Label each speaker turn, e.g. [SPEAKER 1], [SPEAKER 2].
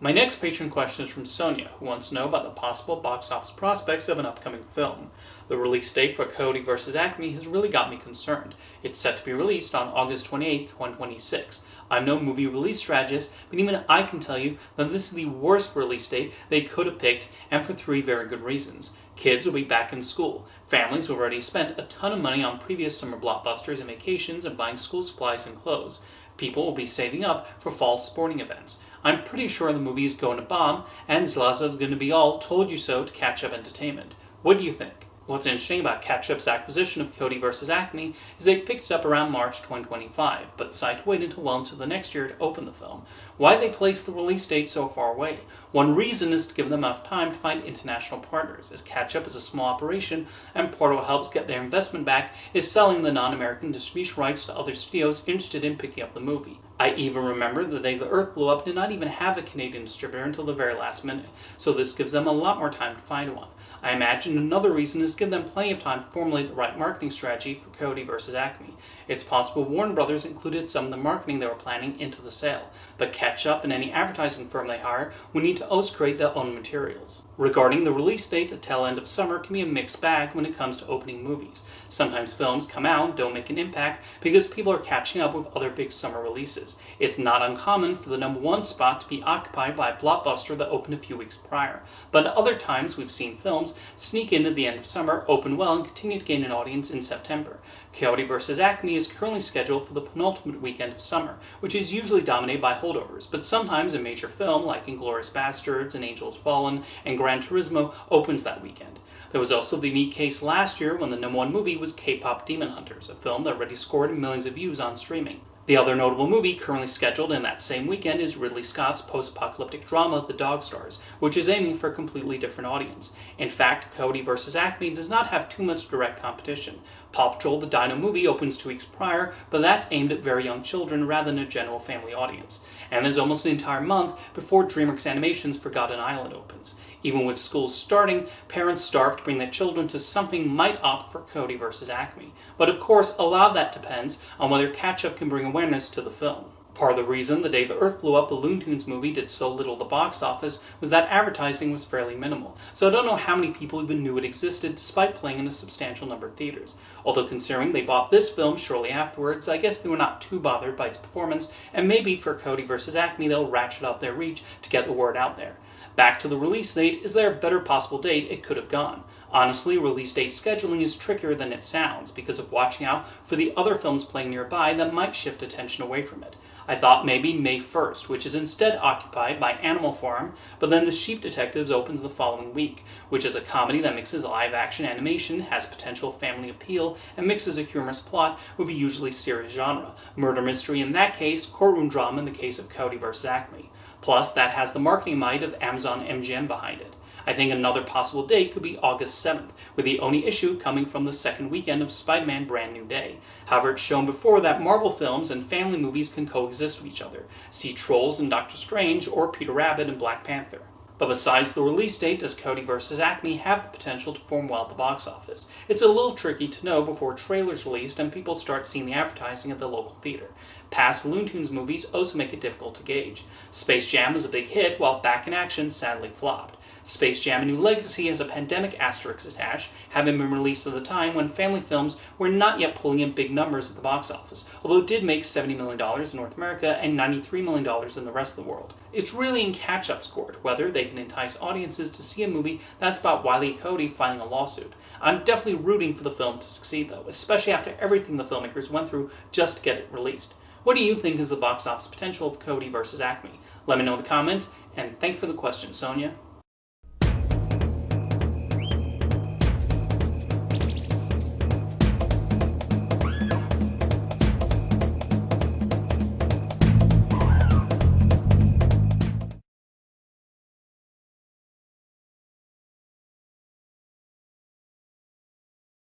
[SPEAKER 1] My next patron question is from Sonia, who wants to know about the possible box office prospects of an upcoming film. The release date for Coyote vs. Acme has really got me concerned. It's set to be released on August 28, 2026. I'm no movie release strategist, but even I can tell you that this is the worst release date they could have picked, and for three very good reasons. Kids will be back in school. Families have already spent a ton of money on previous summer blockbusters and vacations and buying school supplies and clothes. People will be saving up for fall sporting events. I'm pretty sure the movie is going to bomb, and Zlazov's going to be all told you so to Ketchup Entertainment. What do you think? What's interesting about Ketchup's acquisition of Coyote vs. Acme is they picked it up around March 2025, but decided to wait until well into the next year to open the film. Why they placed the release date so far away? One reason is to give them enough time to find international partners, as Ketchup is a small operation, and part of what helps get their investment back is selling the non-American distribution rights to other studios interested in picking up the movie. I even remember the day the Earth blew up did not even have a Canadian distributor until the very last minute, so this gives them a lot more time to find one. I imagine another reason is to give them plenty of time to formulate the right marketing strategy for Coyote vs. Acme. It's possible Warner Brothers included some of the marketing they were planning into the sale, but Ketchup and any advertising firm they hire will need to also create their own materials. Regarding the release date, the tail end of summer can be a mixed bag when it comes to opening movies. Sometimes films come out and don't make an impact because people are catching up with other big summer releases. It's not uncommon for the #1 spot to be occupied by a blockbuster that opened a few weeks prior, but at other times we've seen films sneak in at the end of summer, open well, and continue to gain an audience in September. Coyote vs. Acme is currently scheduled for the penultimate weekend of summer, which is usually dominated by holdovers, but sometimes a major film like Inglourious Basterds and Angels Fallen and Gran Turismo opens that weekend. There was also the unique case last year when the #1 movie was K-pop Demon Hunters, a film that already scored millions of views on streaming. The other notable movie currently scheduled in that same weekend is Ridley Scott's post-apocalyptic drama The Dog Stars, which is aiming for a completely different audience. In fact, Coyote vs. Acme does not have too much direct competition. Paw Patrol the Dino movie opens 2 weeks prior, but that's aimed at very young children rather than a general family audience. And there's almost an entire month before DreamWorks Animation's Forgotten Island opens. Even with schools starting, parents starved to bring their children to something might opt for Coyote vs. Acme. But of course, a lot of that depends on whether Ketchup can bring awareness to the film. Part of the reason the day the Earth blew up, the Looney Tunes movie did so little at the box office was that advertising was fairly minimal. So I don't know how many people even knew it existed despite playing in a substantial number of theaters. Although considering they bought this film shortly afterwards, I guess they were not too bothered by its performance, and maybe for Coyote vs. Acme they'll ratchet up their reach to get the word out there. Back to the release date, is there a better possible date it could have gone? Honestly, release date scheduling is trickier than it sounds because of watching out for the other films playing nearby that might shift attention away from it. I thought maybe May 1st, which is instead occupied by Animal Farm, but then The Sheep Detectives opens the following week, which is a comedy that mixes live-action animation, has potential family appeal, and mixes a humorous plot with a usually serious genre. Murder mystery in that case, courtroom drama in the case of Coyote vs. Acme. Plus, that has the marketing might of Amazon MGM behind it. I think another possible date could be August 7th, with the only issue coming from the second weekend of Spider-Man Brand New Day. However, it's shown before that Marvel films and family movies can coexist with each other. See Trolls and Doctor Strange, or Peter Rabbit and Black Panther. But besides the release date, does Coyote vs. Acme have the potential to perform well at the box office? It's a little tricky to know before trailers released and people start seeing the advertising at the local theater. Past Looney Tunes movies also make it difficult to gauge. Space Jam was a big hit, while Back in Action sadly flopped. Space Jam: A New Legacy has a pandemic asterisk attached, having been released at the time when family films were not yet pulling in big numbers at the box office, although it did make $70 million in North America and $93 million in the rest of the world. It's really in Ketchup's court whether they can entice audiences to see a movie that's about Wile E. Coyote filing a lawsuit. I'm definitely rooting for the film to succeed though, especially after everything the filmmakers went through just to get it released. What do you think is the box office potential of Coyote vs. Acme? Let me know in the comments, and thank you for the question, Sonia.